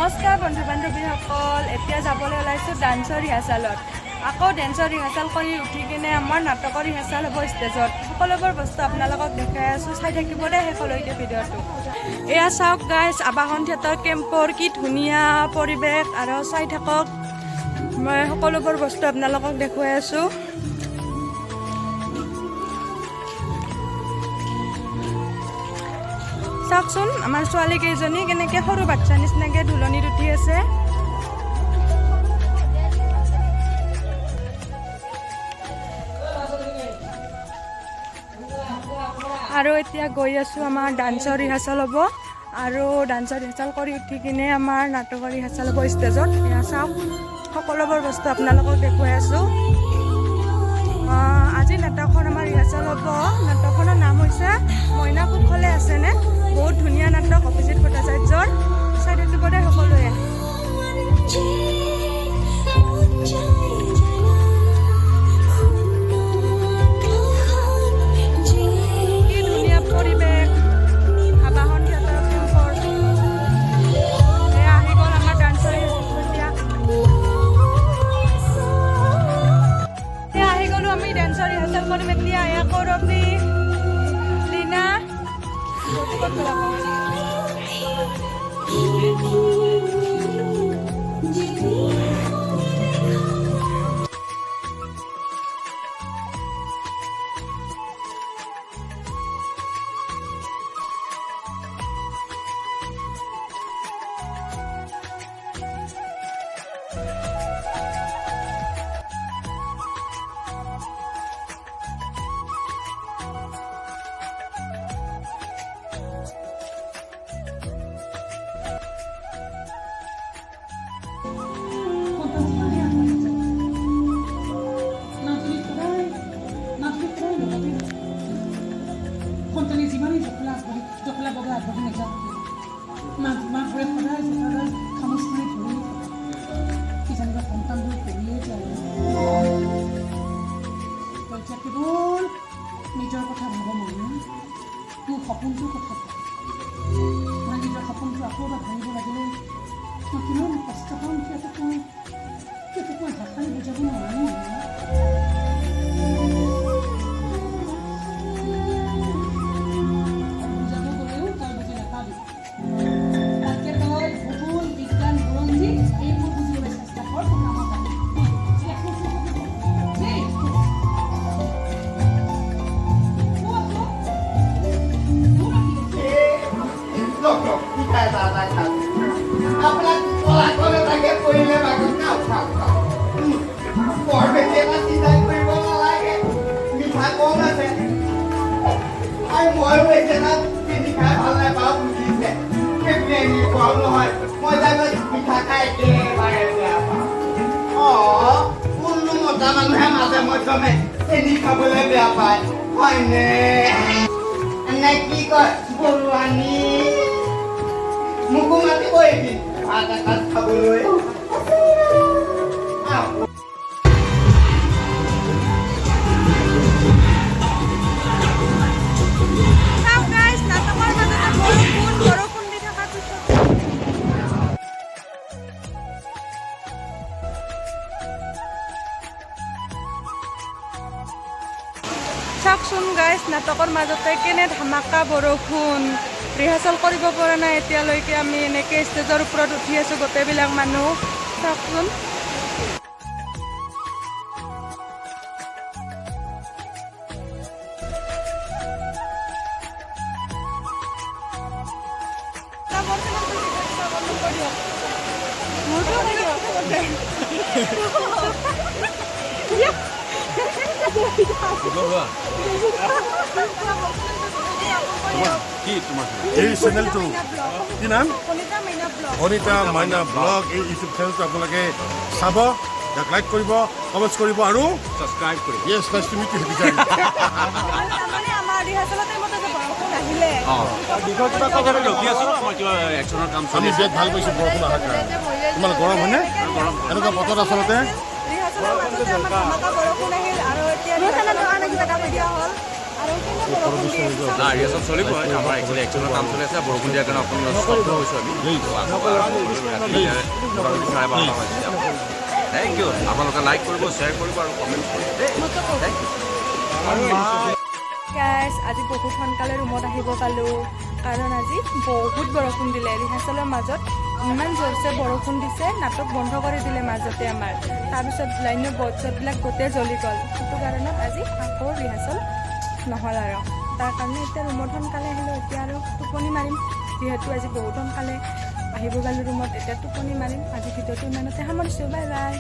নমস্কাৰ বন্ধু বান্ধৱীসকল, এতিয়া যাবলৈ ওলাইছোঁ ডান্সৰ ৰিহাৰ্চেলত। আকৌ ডান্সৰ ৰিহাৰ্চেল কৰি উঠি কিনে আমাৰ নাটকৰ ৰিহাৰ্চেল হ'ব ষ্টেজত। সকলোবোৰ বস্তু আপোনালোকক দেখাই আছোঁ, চাই থাকিব দেই শেষলৈকে ভিডিঅ'টো। এয়া চাওক গাইজ, আবাহন থিয়েটাৰ কেম্পৰ কি ধুনীয়া পৰিৱেশ, আৰু চাই থাকক। মই সকলোবোৰ বস্তু আপোনালোকক দেখুৱাই আছোঁ। চাওকচোন আমাৰ ছোৱালী কেইজনী কেনেকৈ সৰু বাচ্চা নিচিনাকৈ ঢোলনিত উঠি আছে। আৰু এতিয়া গৈ আছোঁ, আমাৰ ডান্সৰ ৰিহাৰ্চেল হ'ব, আৰু ডান্সৰ ৰিহাৰ্চেল কৰি উঠি কিনে আমাৰ নাটকৰ ৰিহাৰ্চেল হ'ব ষ্টেজত। এয়া চাওক, সকলোবোৰ বস্তু আপোনালোকক দেখুৱাই আছোঁ। আজি নাটকখন আমাৰ ৰিহাৰ্চেল হ'ব। নাটকখনৰ নাম হৈছে মইনা কুশলে আছেনে। বহুত ধুনীয়া নাটক, অভিজিত ভট্টাচাৰ্যৰ। চাই থাকিব দে সকলোৱে। কি ধুনীয়া পৰিৱেশ আবাহন থিয়েটাৰ কেম্পৰ। এয়া আহি গ'ল আমাৰ ডান্সৰ এতিয়া আহি গ'লো আমি ডান্সৰ ৰিহাৰ্চেল কৰিম এতিয়া। এয়া কৰবী লীনা নিজৰ কথা ভাব মানে তোৰ সপোনটোৰ কথা মানে নিজৰ সপোনটো আকৌ এবাৰ ভাবিব লাগিলে মই কিমান কষ্ট পাম, সেইটো মই ভাষাৰে বুজাব নোৱাৰোঁ। বুজাব গ'লেও তই বুজি নাপাবি। তাতকৈ তই ভূগোল, বিজ্ঞান, বুৰঞ্জী এইবোৰ বুজিবলৈ চেষ্টা কৰ, তোৰ কামত আহিব। মানুহে মাজে মধ্যমে চেনি খাবলৈ বেয়া পায়, হয়নে? এনে কি কয় বৰুৱানী, মোকো মাতিব এদিন ভাত এসাঁজ খাবলৈ। চাওকচোন গাইজ, নাটকৰ মাজতে কেনে ধামাকা বৰষুণ। ৰিহাৰ্চেল কৰিব পৰা নাই এতিয়ালৈকে। আমি এনেকৈ ষ্টেজৰ ওপৰত উঠি আছোঁ গোটেইবিলাক মানুহ। চাওকচোন এই চেনেলটো কি নাম? অনিতা মাইনা ব্লগ। এই ইউটিউব চেনেলটো আপোনালোকে চাব, ইয়াক লাইক কৰিব, কমেণ্ট কৰিব আৰু ছাবস্ক্ৰাইব কৰিব। য়েছ, নাইচ টু মিট ইউ। আমি বিৰাট ভাল পাইছোঁ বৰষুণ অহাৰ কাৰণে। ইমান গৰম হয়নে? এনেকুৱা বতৰ আচলতে আৰু কেনে বৰষুণ দি আছে চাওক। না ৰিহাৰ্চেল চলিব আমাৰ একচুৱেলি একচনৰ কাম চলি আছে বৰষুণ দিয়াৰ কাৰণে অকণমান স্তব্ধ হৈছোঁ আমি মোটামুটি 12:30 হৈছে থেংক ইউ আপোনালোকে লাইক কৰিব শ্বেয়াৰ কৰিব আৰু কমেণ্ট কৰিব থেংক ইউ গাইজ আজি বহুত সোনকালে ৰুমত আহিব পালোঁ কাৰণ আজি বহুত বৰষুণ দিলে ৰিহাৰ্চেলৰ মাজত ইমান জোৰছে বৰষুণ দিছে নাটক বন্ধ কৰি দিলে মাজতে আমাৰ তাৰপিছত লাইনৰ বৰ্ড চৰ্ডবিলাক গোটেই জ্বলি গ'ল সেইটো কাৰণত আজি আকৌ ৰিহাৰ্চেল নহ'ল আৰু তাৰ কাৰণে এতিয়া ৰুমত সোনকালে আহিলোঁ এতিয়া আৰু টোপনি মাৰিম যিহেতু আজি বহুত সোনকালে আহিব পালোঁ ৰুমত এতিয়া টোপনি মাৰিম আজি ভিডিঅ'টো ইমানতে সামৰিছোঁ বাই বাই